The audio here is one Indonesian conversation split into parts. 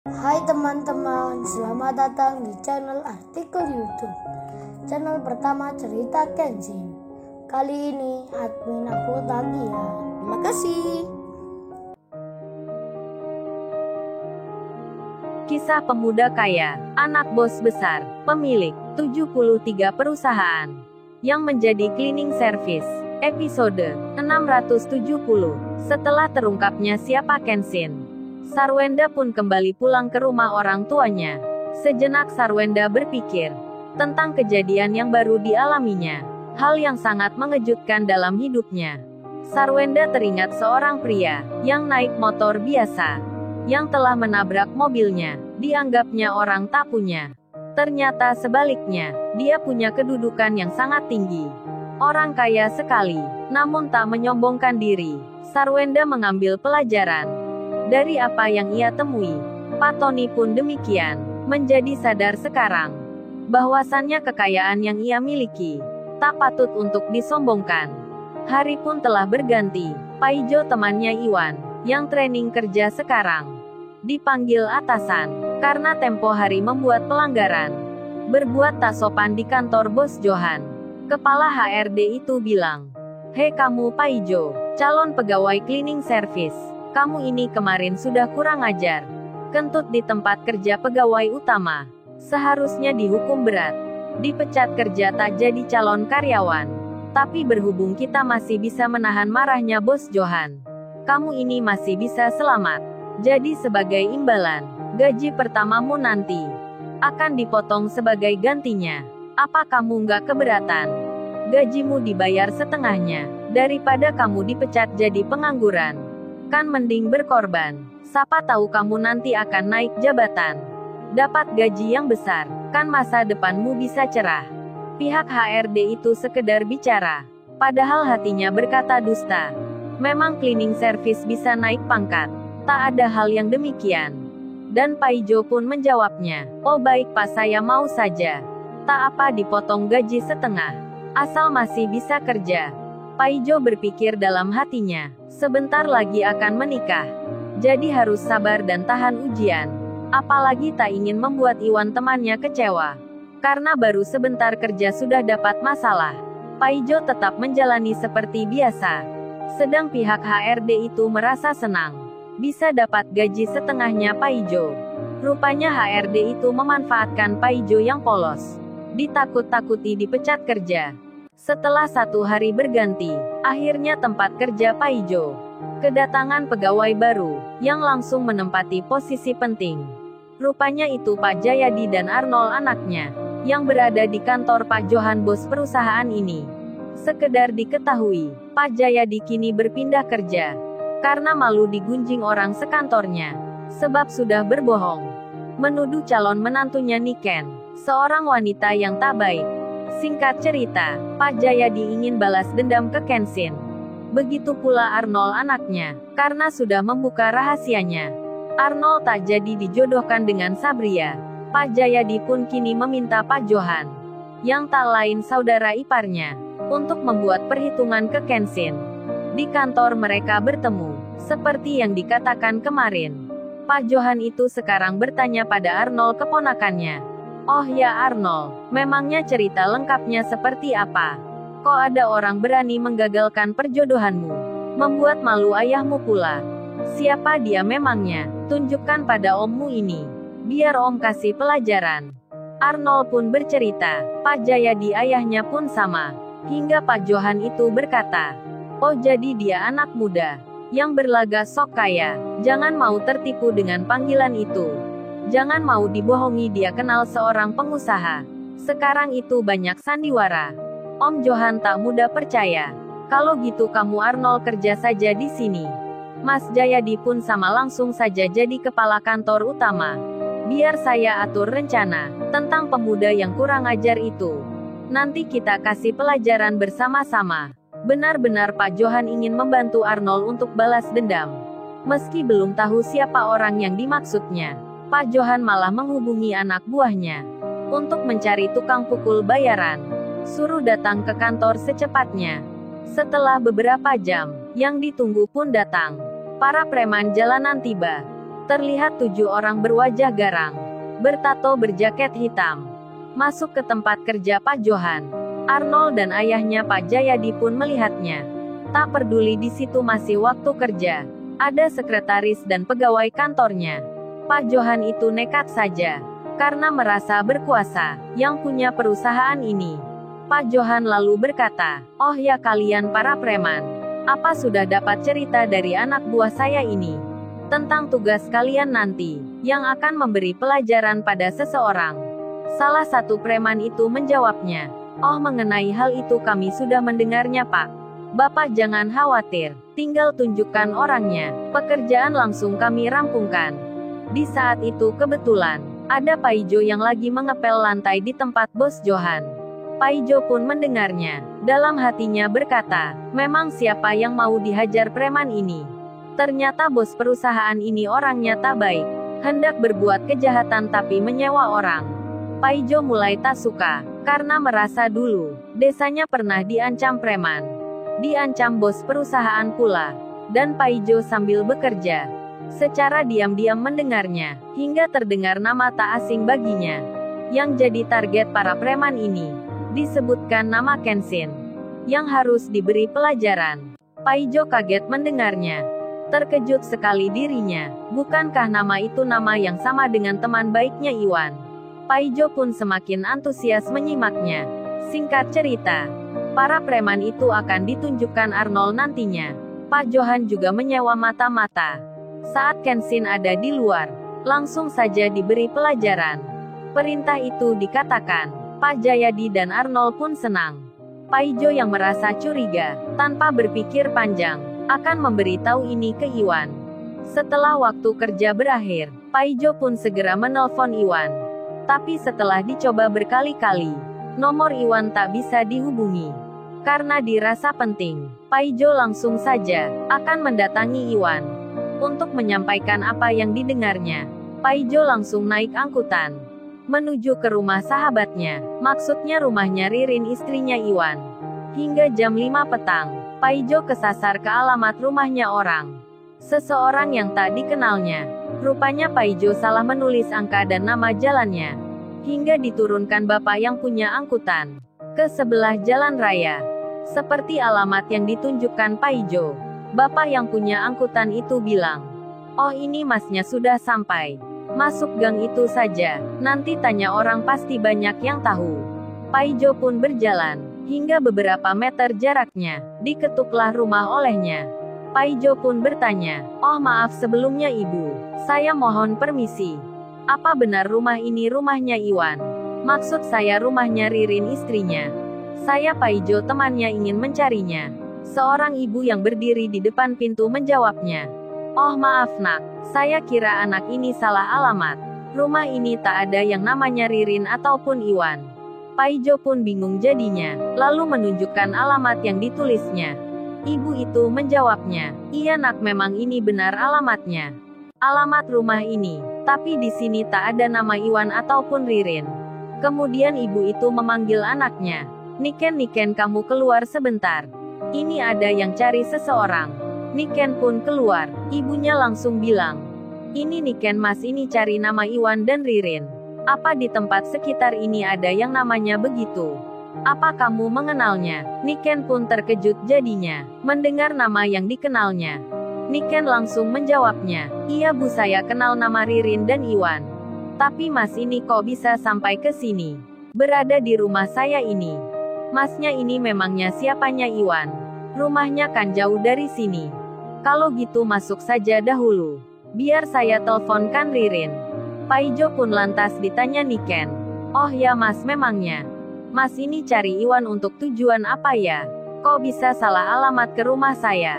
Hai teman-teman, selamat datang di channel artikel YouTube. Channel pertama cerita Kenshin. Kali ini admin upload lagi ya. Terima kasih. Kisah pemuda kaya, anak bos besar, pemilik 73 perusahaan, yang menjadi cleaning service. Episode 670. Setelah terungkapnya siapa Kenshin, Sarwenda pun kembali pulang ke rumah orang tuanya. Sejenak Sarwenda berpikir tentang kejadian yang baru dialaminya, hal yang sangat mengejutkan dalam hidupnya. Sarwenda teringat seorang pria yang naik motor biasa, yang telah menabrak mobilnya. Dianggapnya orang tak punya. Ternyata sebaliknya, dia punya kedudukan yang sangat tinggi. Orang kaya sekali, namun tak menyombongkan diri. Sarwenda mengambil pelajaran dari apa yang ia temui. Pak Tony pun demikian, menjadi sadar sekarang bahwasannya kekayaan yang ia miliki tak patut untuk disombongkan. Hari pun telah berganti. Paijo temannya Iwan, yang training kerja sekarang, dipanggil atasan karena tempo hari membuat pelanggaran, berbuat tak sopan di kantor bos Johan. Kepala HRD itu bilang, "Hei kamu Paijo, calon pegawai cleaning service. Kamu ini kemarin sudah kurang ajar. Kentut di tempat kerja pegawai utama. Seharusnya dihukum berat. Dipecat kerja tak jadi calon karyawan. Tapi berhubung kita masih bisa menahan marahnya bos Johan, kamu ini masih bisa selamat. Jadi sebagai imbalan, gaji pertamamu nanti akan dipotong sebagai gantinya. Apa kamu nggak keberatan? Gajimu dibayar setengahnya, daripada kamu dipecat jadi pengangguran. Kan mending berkorban. Siapa tahu kamu nanti akan naik jabatan, dapat gaji yang besar, kan masa depanmu bisa cerah." Pihak HRD itu sekedar bicara, padahal hatinya berkata dusta. Memang cleaning service bisa naik pangkat, tak ada hal yang demikian. Dan Paijo pun menjawabnya, "Oh baik Pak, saya mau saja. Tak apa dipotong gaji setengah, asal masih bisa kerja." Paijo berpikir dalam hatinya, sebentar lagi akan menikah, jadi harus sabar dan tahan ujian. Apalagi tak ingin membuat Iwan temannya kecewa, karena baru sebentar kerja sudah dapat masalah. Paijo tetap menjalani seperti biasa. Sedang pihak HRD itu merasa senang, bisa dapat gaji setengahnya Paijo. Rupanya HRD itu memanfaatkan Paijo yang polos, ditakut-takuti dipecat kerja. Setelah 1 hari berganti, akhirnya tempat kerja Paijo kedatangan pegawai baru, yang langsung menempati posisi penting. Rupanya itu Pak Jayadi dan Arnold anaknya, yang berada di kantor Pak Johan bos perusahaan ini. Sekedar diketahui, Pak Jayadi kini berpindah kerja, karena malu digunjing orang sekantornya, sebab sudah berbohong, menuduh calon menantunya Niken, seorang wanita yang tak baik. Singkat cerita, Pak Jayadi ingin balas dendam ke Kenshin. Begitu pula Arnold anaknya, karena sudah membuka rahasianya. Arnold tak jadi dijodohkan dengan Sabria. Pak Jayadi pun kini meminta Pak Johan, yang tak lain saudara iparnya, untuk membuat perhitungan ke Kenshin. Di kantor mereka bertemu, seperti yang dikatakan kemarin. Pak Johan itu sekarang bertanya pada Arnold keponakannya, "Oh ya Arnold, memangnya cerita lengkapnya seperti apa? Kok ada orang berani menggagalkan perjodohanmu? Membuat malu ayahmu pula. Siapa dia memangnya? Tunjukkan pada ommu ini, biar om kasih pelajaran." Arnold pun bercerita, Pak Jayadi ayahnya pun sama. Hingga Pak Johan itu berkata, "Oh jadi dia anak muda, yang berlagak sok kaya. Jangan mau tertipu dengan panggilan itu. Jangan mau dibohongi dia kenal seorang pengusaha. Sekarang itu banyak sandiwara." Om Johan tak mudah percaya. "Kalau gitu kamu Arnold kerja saja di sini." Mas Jayadi pun sama langsung saja jadi kepala kantor utama. "Biar saya atur rencana tentang pemuda yang kurang ajar itu. Nanti kita kasih pelajaran bersama-sama." Benar-benar Pak Johan ingin membantu Arnold untuk balas dendam. Meski belum tahu siapa orang yang dimaksudnya, Pak Johan malah menghubungi anak buahnya untuk mencari tukang pukul bayaran. Suruh datang ke kantor secepatnya. Setelah beberapa jam, yang ditunggu pun datang. Para preman jalanan tiba. terlihat 7 orang berwajah garang, bertato berjaket hitam, masuk ke tempat kerja Pak Johan. Arnold dan ayahnya Pak Jayadi pun melihatnya. Tak peduli di situ masih waktu kerja, ada sekretaris dan pegawai kantornya. Pak Johan itu nekat saja, karena merasa berkuasa, yang punya perusahaan ini. Pak Johan lalu berkata, "Oh ya kalian para preman, apa sudah dapat cerita dari anak buah saya ini? Tentang tugas kalian nanti, yang akan memberi pelajaran pada seseorang." Salah satu preman itu menjawabnya, "Oh mengenai hal itu kami sudah mendengarnya Pak. Bapak jangan khawatir, tinggal tunjukkan orangnya, pekerjaan langsung kami rampungkan." Di saat itu kebetulan, ada Paijo yang lagi mengepel lantai di tempat Bos Johan. Paijo pun mendengarnya, dalam hatinya berkata, memang siapa yang mau dihajar preman ini? Ternyata bos perusahaan ini orangnya tak baik, hendak berbuat kejahatan tapi menyewa orang. Paijo mulai tak suka, karena merasa dulu, desanya pernah diancam preman. Diancam bos perusahaan pula. Dan Paijo sambil bekerja, secara diam-diam mendengarnya, hingga terdengar nama tak asing baginya. Yang jadi target para preman ini, disebutkan nama Kenshin, yang harus diberi pelajaran. Paijo kaget mendengarnya. Terkejut sekali dirinya, bukankah nama itu nama yang sama dengan teman baiknya Iwan? Paijo pun semakin antusias menyimaknya. Singkat cerita, para preman itu akan ditunjukkan Arnold nantinya. Pak Johan juga menyewa mata-mata. Saat Kenshin ada di luar, langsung saja diberi pelajaran. Perintah itu dikatakan, Pak Jayadi dan Arnold pun senang. Paijo yang merasa curiga, tanpa berpikir panjang, akan memberitahu ini ke Iwan. Setelah waktu kerja berakhir, Paijo pun segera menelpon Iwan. Tapi setelah dicoba berkali-kali, nomor Iwan tak bisa dihubungi. Karena dirasa penting, Paijo langsung saja akan mendatangi Iwan untuk menyampaikan apa yang didengarnya. Paijo langsung naik angkutan menuju ke rumah sahabatnya, maksudnya rumahnya Ririn istrinya Iwan. Hingga jam 5 petang, Paijo kesasar ke alamat rumahnya orang. Seseorang yang tak dikenalnya. Rupanya Paijo salah menulis angka dan nama jalannya. Hingga diturunkan bapak yang punya angkutan ke sebelah jalan raya. Seperti alamat yang ditunjukkan Paijo. Bapak yang punya angkutan itu bilang, "Oh ini masnya sudah sampai. Masuk gang itu saja, nanti tanya orang pasti banyak yang tahu." Paijo pun berjalan, hingga beberapa meter jaraknya, diketuklah rumah olehnya. Paijo pun bertanya, "Oh maaf sebelumnya ibu, saya mohon permisi. Apa benar rumah ini rumahnya Iwan? Maksud saya rumahnya Ririn istrinya. Saya Paijo temannya ingin mencarinya." Seorang ibu yang berdiri di depan pintu menjawabnya, "Oh maaf nak, saya kira anak ini salah alamat. Rumah ini tak ada yang namanya Ririn ataupun Iwan." Paijo pun bingung jadinya, lalu menunjukkan alamat yang ditulisnya. Ibu itu menjawabnya, "Iya nak memang ini benar alamatnya. Alamat rumah ini, tapi di sini tak ada nama Iwan ataupun Ririn." Kemudian ibu itu memanggil anaknya, Niken kamu keluar sebentar. Ini ada yang cari seseorang." Niken pun keluar, ibunya langsung bilang, "Ini Niken mas ini cari nama Iwan dan Ririn. Apa di tempat sekitar ini ada yang namanya begitu? Apa kamu mengenalnya?" Niken pun terkejut jadinya, mendengar nama yang dikenalnya. Niken langsung menjawabnya, "Iya bu saya kenal nama Ririn dan Iwan. Tapi mas ini kok bisa sampai ke sini? Berada di rumah saya ini. Masnya ini memangnya siapanya Iwan? Rumahnya kan jauh dari sini. Kalau gitu masuk saja dahulu. Biar saya teleponkan Ririn." Paijo pun lantas ditanya Niken, "Oh ya mas memangnya. Mas ini cari Iwan untuk tujuan apa ya? Kok bisa salah alamat ke rumah saya?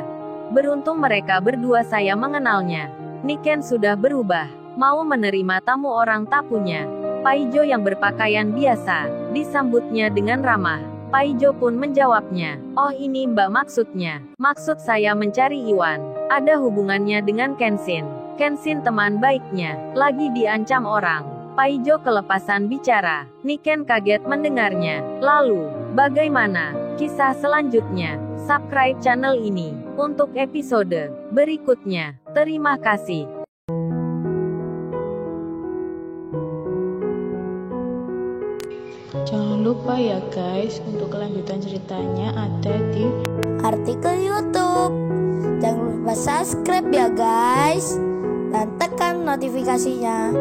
Beruntung mereka berdua saya mengenalnya." Niken sudah berubah, mau menerima tamu orang tak punya. Paijo yang berpakaian biasa, disambutnya dengan ramah. Paijo pun menjawabnya, "Oh ini mbak maksudnya. Maksud saya mencari Iwan. Ada hubungannya dengan Kenshin. Kenshin teman baiknya, lagi diancam orang." Paijo kelepasan bicara. Niken kaget mendengarnya. Lalu, bagaimana kisah selanjutnya? Subscribe channel ini untuk episode berikutnya. Terima kasih. Jangan lupa ya guys, untuk kelanjutan ceritanya ada di artikel YouTube. Jangan lupa subscribe ya guys, dan tekan notifikasinya